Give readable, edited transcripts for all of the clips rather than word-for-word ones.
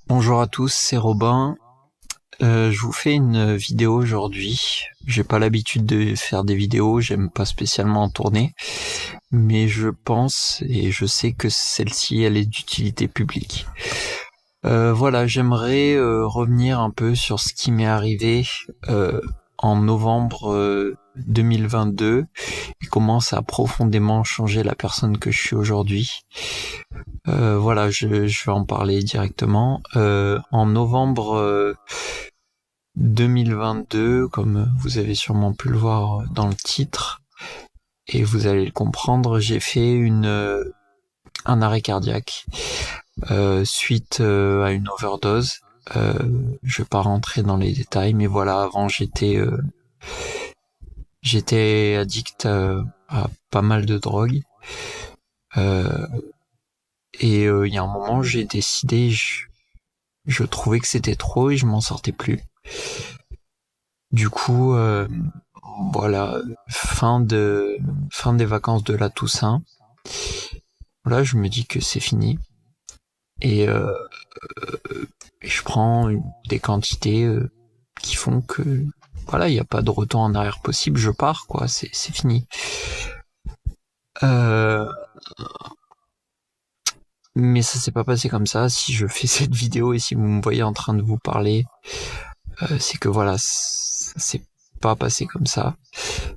Bonjour à tous, c'est Robin. Je vous fais une vidéo aujourd'hui. J'ai pas l'habitude de faire des vidéos, j'aime pas spécialement en tourner, mais je pense et je sais que celle-ci elle est d'utilité publique. Voilà, j'aimerais revenir un peu sur ce qui m'est arrivé en novembre 2022 et comment ça a profondément changé la personne que je suis aujourd'hui. Voilà, je vais en parler directement. En novembre 2022, comme vous avez sûrement pu le voir dans le titre, et vous allez le comprendre, j'ai fait un arrêt cardiaque suite à une overdose. Je vais pas rentrer dans les détails, mais voilà, avant j'étais addict à pas mal de drogues. Et il y a un moment, j'ai décidé, je trouvais que c'était trop et je m'en sortais plus. Du coup, voilà, fin des vacances de la Toussaint. Là, je me dis que c'est fini et je prends des quantités qui font que voilà, il n'y a pas de retour en arrière possible. Je pars, quoi, c'est fini. Mais ça s'est pas passé comme ça. Si je fais cette vidéo et si vous me voyez en train de vous parler, c'est que voilà, ça s'est pas passé comme ça.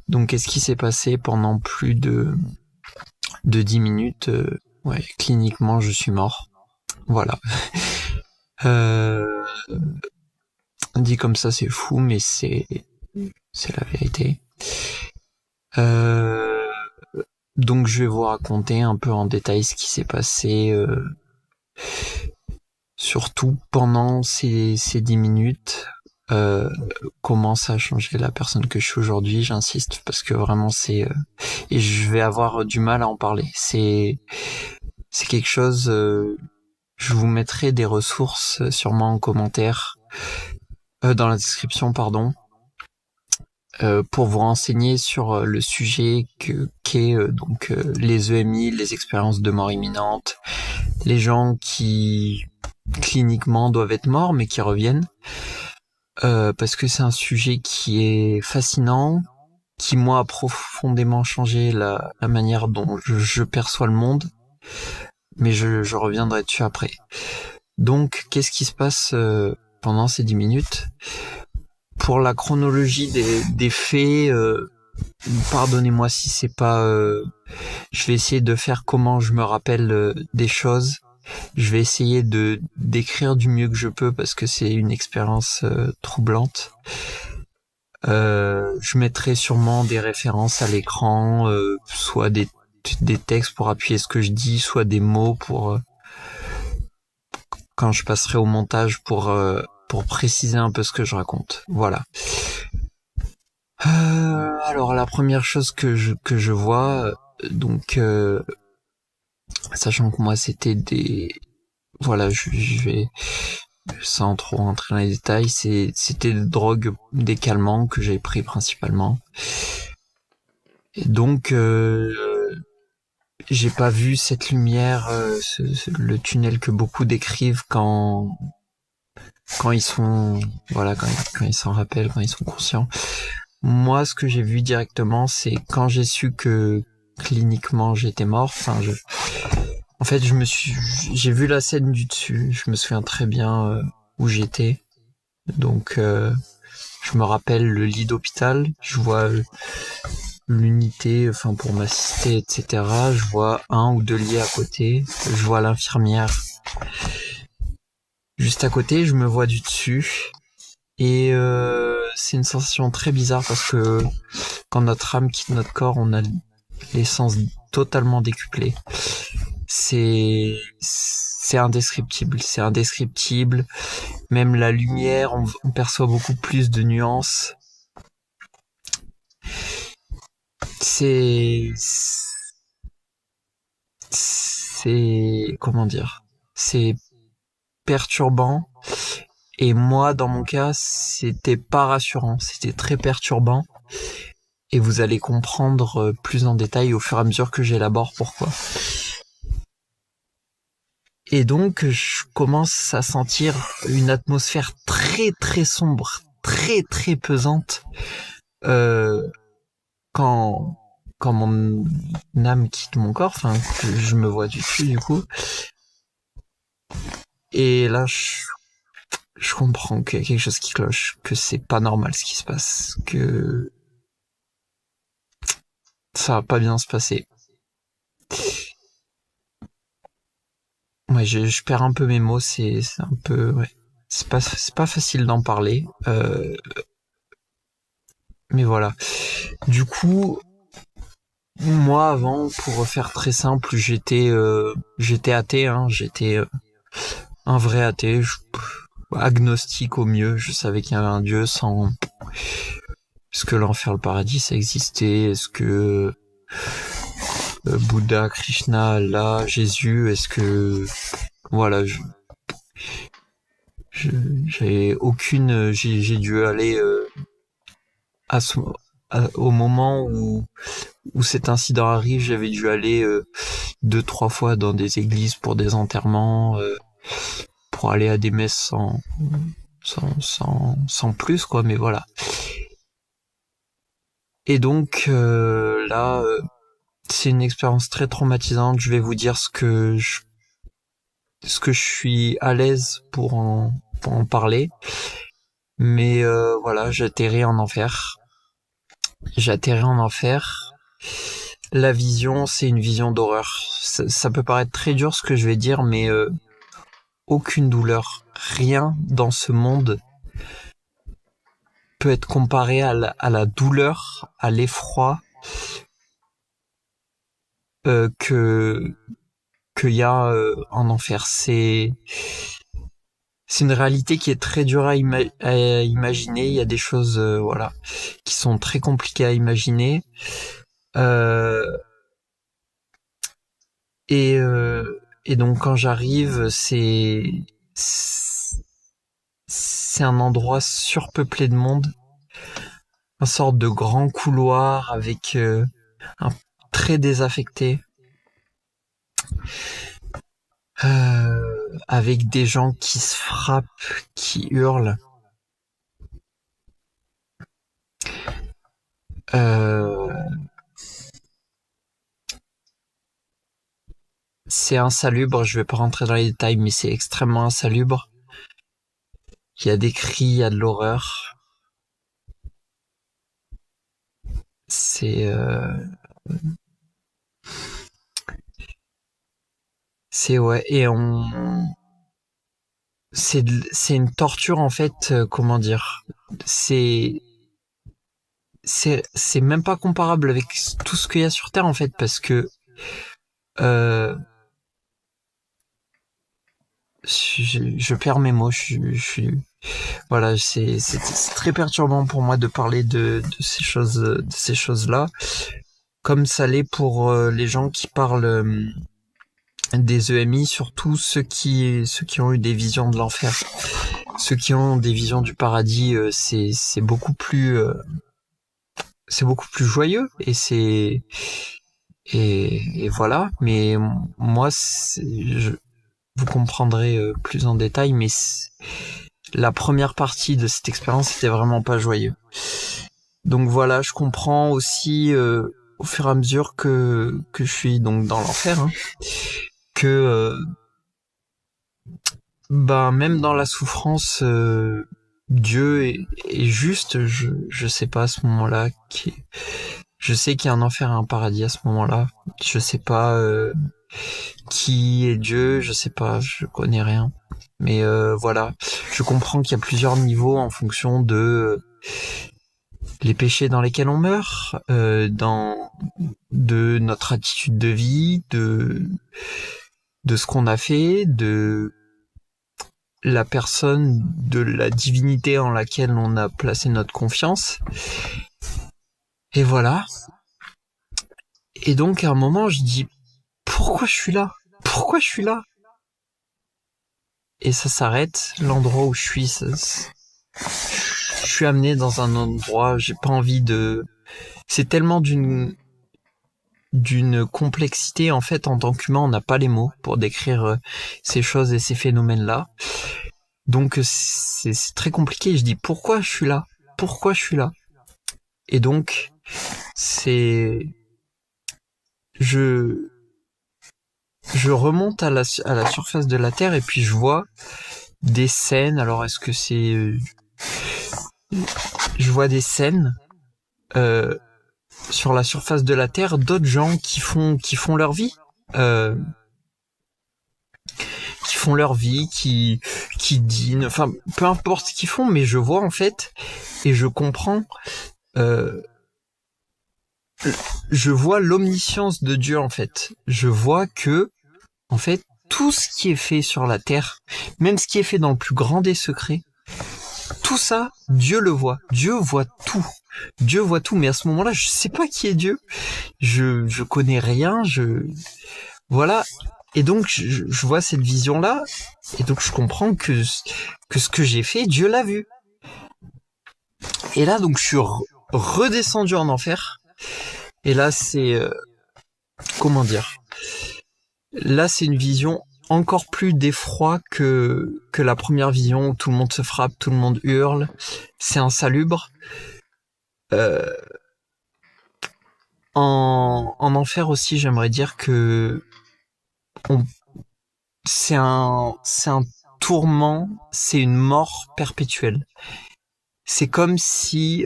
Donc qu'est-ce qui s'est passé pendant plus de 10 minutes? Ouais, cliniquement je suis mort. Voilà. Dit comme ça c'est fou, mais c'est la vérité. Donc je vais vous raconter un peu en détail ce qui s'est passé, surtout pendant ces 10 minutes. Comment ça a changé la personne que je suis aujourd'hui, j'insiste, parce que vraiment c'est... et je vais avoir du mal à en parler. C'est quelque chose... je vous mettrai des ressources sûrement en commentaire, dans la description, pardon, pour vous renseigner sur le sujet qu'est donc les EMI, les expériences de mort imminente, les gens qui cliniquement doivent être morts mais qui reviennent. Parce que c'est un sujet qui est fascinant, qui moi a profondément changé la manière dont je perçois le monde, mais je reviendrai dessus après. Donc, qu'est-ce qui se passe pendant ces 10 minutes? Pour la chronologie des faits, pardonnez-moi si c'est pas... je vais essayer de faire comment je me rappelle des choses. Je vais essayer de d'écrire du mieux que je peux parce que c'est une expérience troublante. Je mettrai sûrement des références à l'écran, soit des textes pour appuyer ce que je dis, soit des mots pour quand je passerai au montage pour préciser un peu ce que je raconte. Voilà. Alors la première chose que je vois, donc sachant que moi c'était des... Voilà, je vais, sans trop rentrer dans les détails, c'était des drogues, des calmants que j'ai pris principalement. Et donc, j'ai pas vu cette lumière, le tunnel que beaucoup décrivent quand ils sont, voilà, quand ils s'en rappellent, quand ils sont conscients. Moi, ce que j'ai vu directement, c'est quand j'ai su que cliniquement j'étais mort. Enfin, en fait, j'ai vu la scène du dessus. Je me souviens très bien où j'étais. Donc, je me rappelle le lit d'hôpital. Je vois l'unité, enfin pour m'assister, etc. Je vois un ou deux lits à côté. Je vois l'infirmière juste à côté. Je me vois du dessus. Et c'est une sensation très bizarre parce que quand notre âme quitte notre corps, on a les sens totalement décuplés. C'est indescriptible, c'est indescriptible. Même la lumière, on perçoit beaucoup plus de nuances. C'est comment dire, c'est perturbant. Et moi, dans mon cas, c'était pas rassurant, c'était très perturbant. Et vous allez comprendre plus en détail au fur et à mesure que j'élabore pourquoi. Et donc, je commence à sentir une atmosphère très très sombre, très très pesante, euh, quand quand mon âme quitte mon corps, enfin, que je me vois du dessus du coup. Et là, je comprends qu'il y a quelque chose qui cloche, que c'est pas normal ce qui se passe, que ça va pas bien se passer. Ouais, je perds un peu mes mots, c'est un peu, ouais. C'est pas facile d'en parler, mais voilà. Du coup, moi avant, pour faire très simple, j'étais athée, hein, j'étais un vrai athée, agnostique au mieux. Je savais qu'il y avait un Dieu sans. Est-ce que l'enfer, le paradis, ça existait? Est-ce que Bouddha, Krishna, Allah, Jésus, est-ce que voilà, je- j'ai aucune, j'ai dû aller à ce, au moment où cet incident arrive, j'avais dû aller deux, trois fois dans des églises pour des enterrements, pour aller à des messes sans plus, quoi, mais voilà. Et donc là, c'est une expérience très traumatisante. Je vais vous dire ce que je suis à l'aise pour en parler. Mais voilà, j'atterris en enfer. J'atterris en enfer. La vision, c'est une vision d'horreur. Ça peut paraître très dur ce que je vais dire, mais aucune douleur, rien dans ce monde peut être comparé à la douleur, à l'effroi que qu'il y a en enfer. C'est une réalité qui est très dure à imaginer. Il y a des choses, voilà, qui sont très compliquées à imaginer. Euh, et donc quand j'arrive, c'est un endroit surpeuplé de monde, une sorte de grand couloir avec un très désaffecté, avec des gens qui se frappent, qui hurlent. Euh, c'est insalubre, je vais pas rentrer dans les détails, mais c'est extrêmement insalubre. Il y a des cris, il y a de l'horreur. C'est ouais, et on c'est une torture en fait, comment dire. C'est c'est même pas comparable avec tout ce qu'il y a sur Terre en fait, parce que euh, je perds mes mots. Voilà, c'est très perturbant pour moi de parler de ces choses-là, comme ça l'est pour les gens qui parlent des EMI, surtout ceux qui ont eu des visions de l'enfer. Ceux qui ont des visions du paradis, c'est beaucoup plus joyeux et voilà. Mais moi, vous comprendrez plus en détail, mais la première partie de cette expérience était vraiment pas joyeux. Donc voilà, je comprends aussi au fur et à mesure que je suis donc dans l'enfer, hein, que ben même dans la souffrance, Dieu est juste. Je sais pas à ce moment-là je sais qu'il y a un enfer et un paradis à ce moment-là. Je sais pas qui est Dieu, je sais pas, je connais rien. Mais voilà, je comprends qu'il y a plusieurs niveaux en fonction de les péchés dans lesquels on meurt, de notre attitude de vie, de ce qu'on a fait, de la personne, de la divinité en laquelle on a placé notre confiance. Et voilà. Et donc à un moment, je dis pourquoi je suis là? Pourquoi je suis là? Et ça s'arrête. L'endroit où je suis, je suis amené dans un endroit. J'ai pas envie de. C'est tellement d'une d'une complexité. En fait, en tant qu'humain, on n'a pas les mots pour décrire ces choses et ces phénomènes-là. Donc c'est très compliqué. Je dis pourquoi je suis là? Pourquoi je suis là? Et donc c'est je remonte à la surface de la Terre et puis je vois des scènes. Alors est-ce que c'est je vois des scènes sur la surface de la Terre d'autres gens qui font leur vie. Qui font leur vie, qui dînent, enfin peu importe ce qu'ils font, mais je vois en fait et je comprends, je vois l'omniscience de Dieu en fait. Je vois que en fait tout ce qui est fait sur la terre, même ce qui est fait dans le plus grand des secrets, tout ça Dieu le voit. Dieu voit tout. Dieu voit tout, mais à ce moment-là, je sais pas qui est Dieu. Je connais rien. Voilà. Et donc, je vois cette vision-là, et donc je comprends que ce que j'ai fait, Dieu l'a vu. Et là, donc, je suis redescendu en enfer. Et là, c'est... comment dire? Là, c'est une vision encore plus d'effroi que la première vision où tout le monde se frappe, tout le monde hurle. C'est insalubre. En enfer aussi, j'aimerais dire que c'est un tourment, c'est une mort perpétuelle. C'est comme si,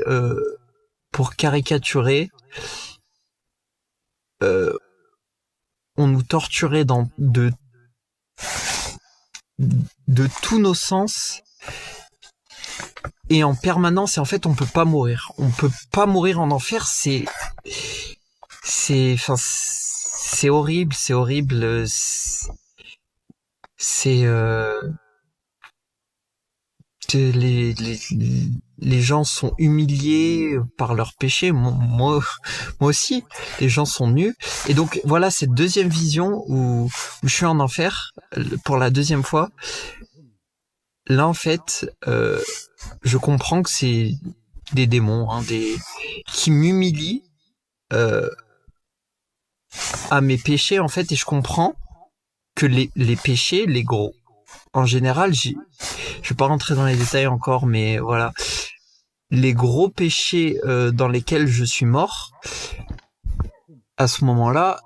pour caricaturer, on nous torturait de tous nos sens et en permanence. Et en fait, on peut pas mourir. On peut pas mourir en enfer. C'est horrible. C'est horrible. Les gens sont humiliés par leurs péchés. Moi aussi, les gens sont nus. Et donc voilà cette deuxième vision où je suis en enfer pour la deuxième fois. Là en fait, je comprends que c'est des démons, qui m'humilient à mes péchés en fait, et je comprends que les péchés, les gros, en général, je vais pas rentrer dans les détails encore, mais voilà, les gros péchés dans lesquels je suis mort, à ce moment-là,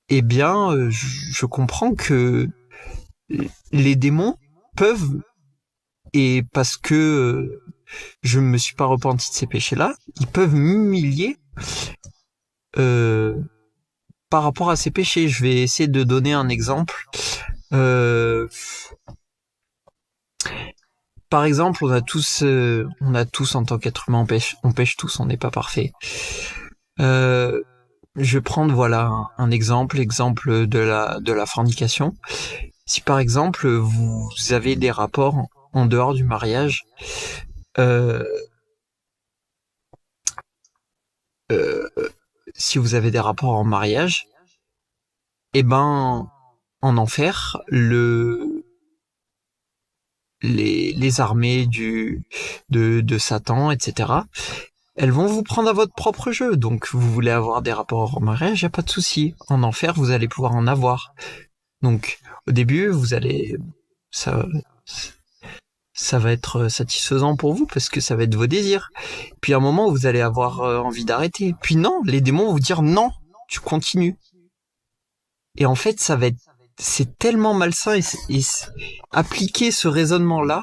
eh bien, je comprends que les démons peuvent, et parce que je me suis pas repenti de ces péchés-là, ils peuvent m'humilier par rapport à ces péchés. Je vais essayer de donner un exemple. Par exemple, on a tous en tant qu'être humain, on pêche tous, on n'est pas parfait. Je vais prendre voilà un exemple de la fornication. Si par exemple vous avez des rapports en dehors du mariage, si vous avez des rapports en mariage, eh ben en enfer, les armées de Satan, etc., elles vont vous prendre à votre propre jeu. Donc vous voulez avoir des rapports en mariage, y a pas de souci. En enfer, vous allez pouvoir en avoir. Donc au début, vous allez ça va être satisfaisant pour vous parce que ça va être vos désirs. Puis à un moment, vous allez avoir envie d'arrêter. Puis non, les démons vont vous dire non, tu continues. Et en fait, c'est tellement malsain et appliquer ce raisonnement-là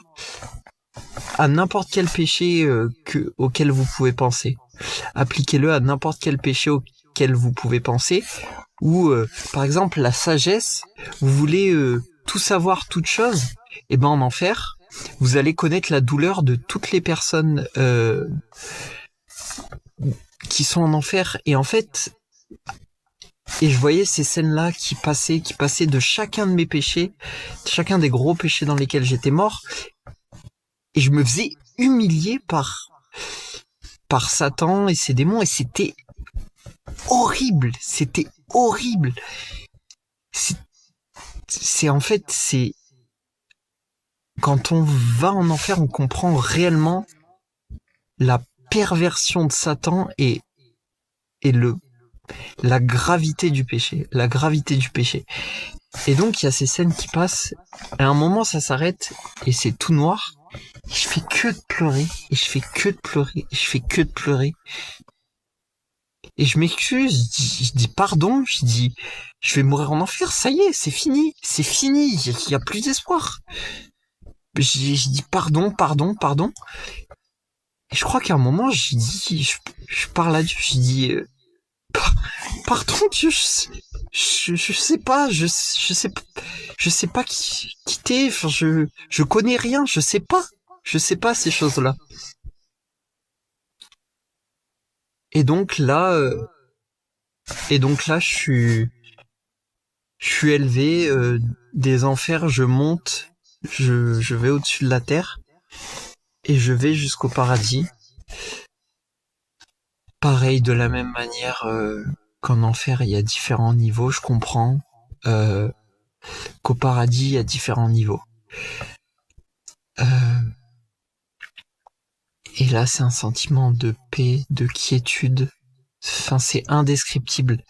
à n'importe quel péché auquel vous pouvez penser. Appliquez-le à n'importe quel péché auquel vous pouvez penser. Ou par exemple la sagesse, vous voulez tout savoir, toute chose, et ben en enfer, vous allez connaître la douleur de toutes les personnes qui sont en enfer. Et en fait, et je voyais ces scènes-là qui passaient de chacun de mes péchés, chacun des gros péchés dans lesquels j'étais mort, et je me faisais humilier par Satan et ses démons, et c'était horrible, c'est en fait, c'est quand on va en enfer, on comprend réellement la perversion de Satan et et la gravité du péché, la gravité du péché. Et donc il y a ces scènes qui passent, et à un moment ça s'arrête et c'est tout noir. Et je fais que de pleurer, et je fais que de pleurer, et je fais que de pleurer. Et je m'excuse, je dis pardon, je dis je vais mourir en enfer, ça y est, c'est fini, il y a plus d'espoir. Je dis pardon, pardon, pardon. Et je crois qu'à un moment, je parle à Dieu, je dis pardon Dieu, je sais pas, je sais pas qui t'es, enfin, je connais rien, je sais pas ces choses-là. Et donc là, je suis élevé des enfers, je monte, je vais au-dessus de la terre et je vais jusqu'au paradis. Pareil, de la même manière qu'en enfer, il y a différents niveaux, je comprends qu'au paradis, il y a différents niveaux. Et là, c'est un sentiment de paix, de quiétude. Enfin, c'est indescriptible.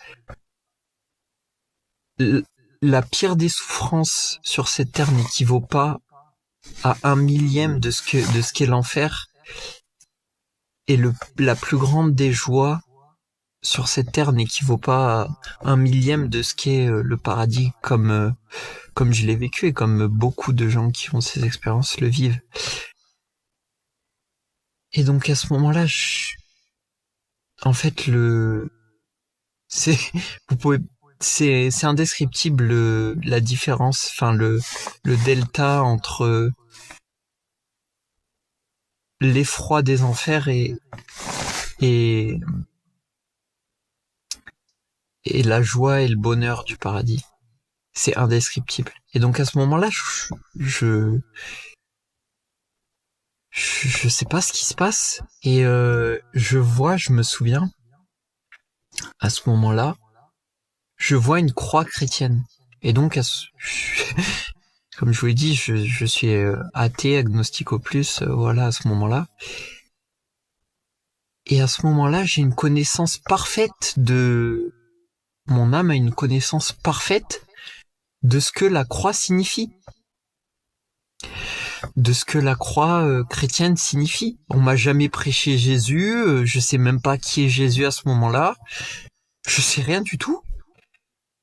La pire des souffrances sur cette terre n'équivaut pas à 1/1000 de ce qu'est l'enfer. Et la plus grande des joies sur cette terre n'équivaut pas à 1/1000 de ce qu'est le paradis, comme je l'ai vécu et comme beaucoup de gens qui ont ces expériences le vivent. Et donc à ce moment-là, en fait, c'est, vous pouvez, c'est indescriptible la différence, enfin le delta entre l'effroi des enfers et et la joie et le bonheur du paradis. C'est indescriptible. Et donc à ce moment-là, je sais pas ce qui se passe et je me souviens à ce moment-là, je vois une croix chrétienne. Et donc comme je vous l'ai dit, je suis athée, agnostico plus, voilà à ce moment-là. Et à ce moment-là, j'ai une connaissance parfaite mon âme a une connaissance parfaite de ce que la croix signifie. De ce que la croix chrétienne signifie. On m'a jamais prêché Jésus, je sais même pas qui est Jésus à ce moment-là. Je sais rien du tout.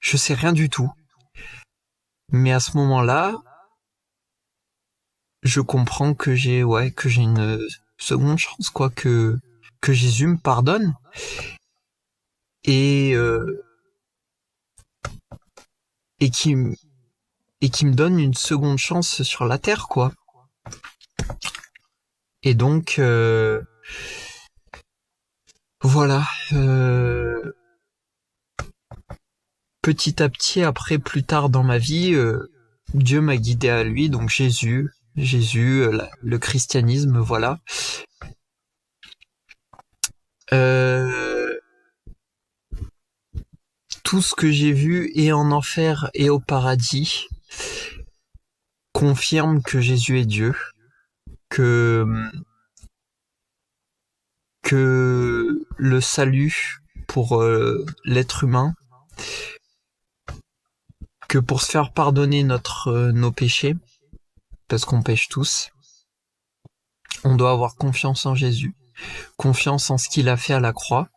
Je sais rien du tout. Mais à ce moment-là, je comprends que j'ai une seconde chance, quoi, que Jésus me pardonne et et qui me donne une seconde chance sur la terre, quoi. Et donc voilà. Petit à petit, après, plus tard dans ma vie, Dieu m'a guidé à lui, donc Jésus, le christianisme, voilà. Tout ce que j'ai vu et en enfer et au paradis confirme que Jésus est Dieu, que le salut pour l'être humain, que pour se faire pardonner nos péchés, parce qu'on pêche tous, on doit avoir confiance en Jésus, confiance en ce qu'il a fait à la croix.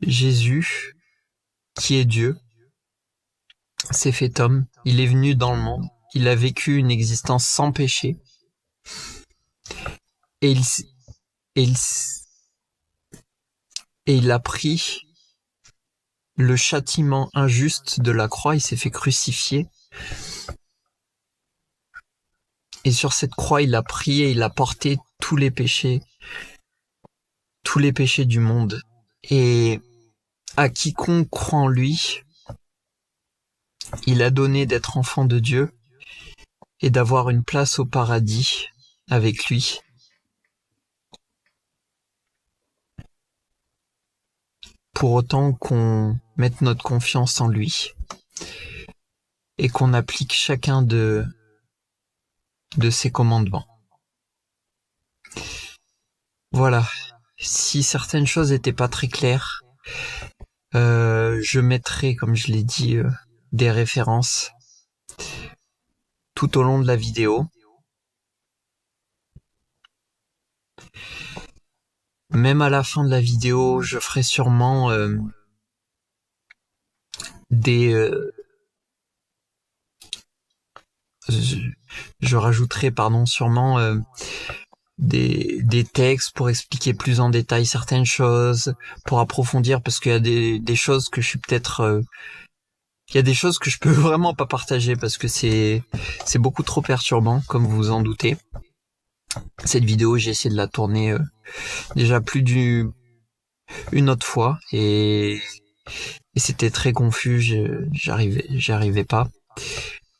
Jésus, qui est Dieu, s'est fait homme, il est venu dans le monde, il a vécu une existence sans péché, et il a pris le châtiment injuste de la croix, il s'est fait crucifier. Et sur cette croix, il a pris et il a porté tous les péchés du monde. Et à quiconque croit en lui, il a donné d'être enfant de Dieu et d'avoir une place au paradis avec lui. Pour autant qu'on mette notre confiance en lui et qu'on applique chacun de ses commandements. Voilà. Si certaines choses n'étaient pas très claires, Je mettrai, comme je l'ai dit, des références tout au long de la vidéo. Même à la fin de la vidéo, je ferai sûrement des... je rajouterai, pardon, sûrement des textes pour expliquer plus en détail certaines choses, pour approfondir, parce qu'il y a des choses que je suis peut-être... il y a des choses que je peux vraiment pas partager parce que c'est beaucoup trop perturbant, comme vous vous en doutez. Cette vidéo, j'ai essayé de la tourner déjà une autre fois et c'était très confus, j'arrivais pas.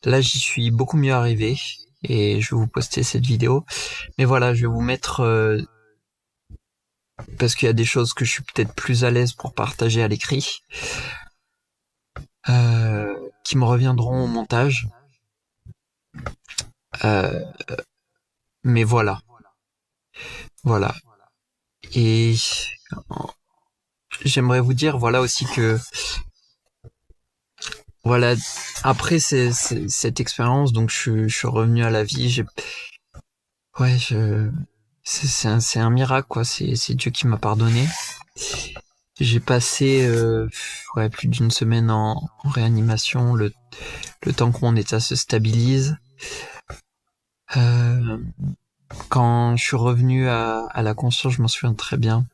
Là, j'y suis beaucoup mieux arrivé et je vais vous poster cette vidéo. Mais voilà, je vais vous mettre parce qu'il y a des choses que je suis peut-être plus à l'aise pour partager à l'écrit, qui me reviendront au montage. Mais voilà. Et j'aimerais vous dire, voilà aussi que, voilà, après cette expérience, donc je suis revenu à la vie. C'est un miracle, quoi. C'est Dieu qui m'a pardonné. J'ai passé plus d'une semaine en réanimation, le temps que mon état se stabilise. Quand je suis revenu à la conscience, je m'en souviens très bien.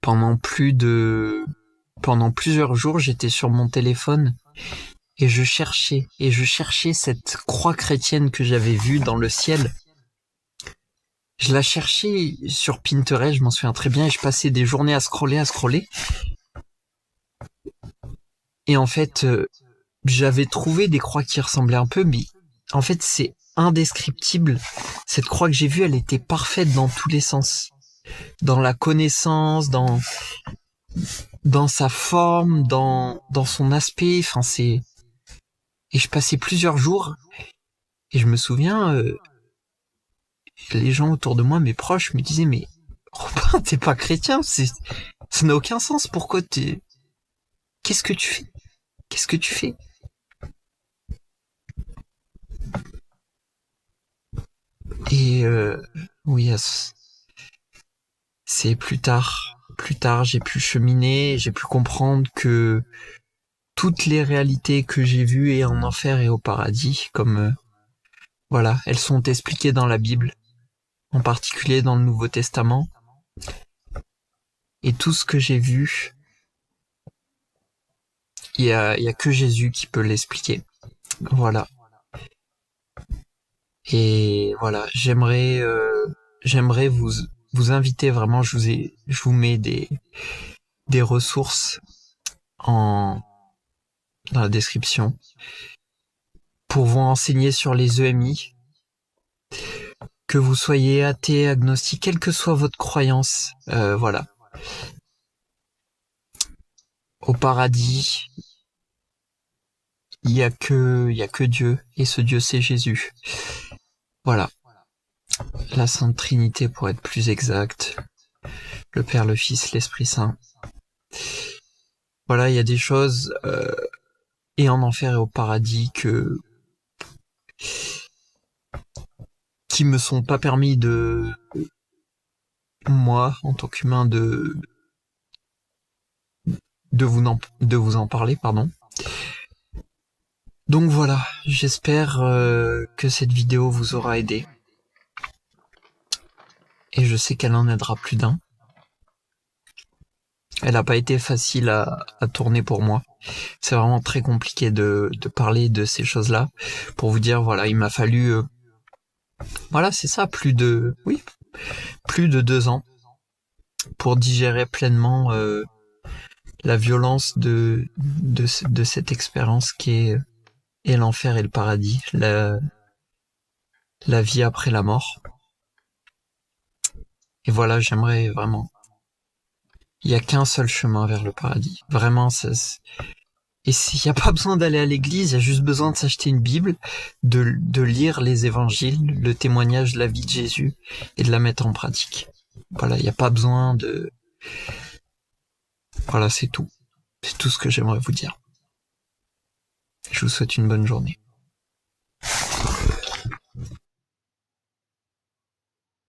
Pendant plusieurs jours, j'étais sur mon téléphone et je cherchais cette croix chrétienne que j'avais vue dans le ciel. Je la cherchais sur Pinterest, je m'en souviens très bien, et je passais des journées à scroller. Et en fait, j'avais trouvé des croix qui ressemblaient un peu, mais en fait, c'est indescriptible. Cette croix que j'ai vue, elle était parfaite dans tous les sens. Dans la connaissance, dans sa forme, dans son aspect, enfin et je passais plusieurs jours, et je me souviens, les gens autour de moi, mes proches, me disaient, mais Robin, t'es pas chrétien, ça n'a aucun sens, pourquoi qu'est-ce que tu fais? Et oui, c'est plus tard, j'ai pu cheminer, j'ai pu comprendre que toutes les réalités que j'ai vues et en enfer et au paradis, comme voilà, elles sont expliquées dans la Bible, en particulier dans le Nouveau Testament. Et tout ce que j'ai vu, il y a que Jésus qui peut l'expliquer. Voilà. Et voilà, j'aimerais vous inviter vraiment, je vous mets des ressources dans la description pour vous renseigner sur les EMI, que vous soyez athée, agnostique, quelle que soit votre croyance, voilà. Au paradis, il y a que Dieu, et ce Dieu c'est Jésus. Voilà. La Sainte Trinité pour être plus exact. Le Père, le Fils, l'Esprit Saint. Voilà, il y a des choses et en enfer et au paradis qui me sont pas permis de moi en tant qu'humain de vous en parler, pardon. Donc voilà, j'espère que cette vidéo vous aura aidé. Et je sais qu'elle en aidera plus d'un. Elle n'a pas été facile à tourner pour moi. C'est vraiment très compliqué de parler de ces choses-là. Pour vous dire, voilà, il m'a fallu... voilà, c'est ça, plus de 2 ans pour digérer pleinement la violence de cette expérience qui est l'enfer et le paradis, la vie après la mort. Et voilà, j'aimerais vraiment... Il y a qu'un seul chemin vers le paradis. Vraiment, et il n'y a pas besoin d'aller à l'église, il y a juste besoin de s'acheter une Bible, de lire les évangiles, le témoignage de la vie de Jésus, et de la mettre en pratique. Voilà, il n'y a pas besoin de... Voilà, c'est tout. C'est tout ce que j'aimerais vous dire. Je vous souhaite une bonne journée.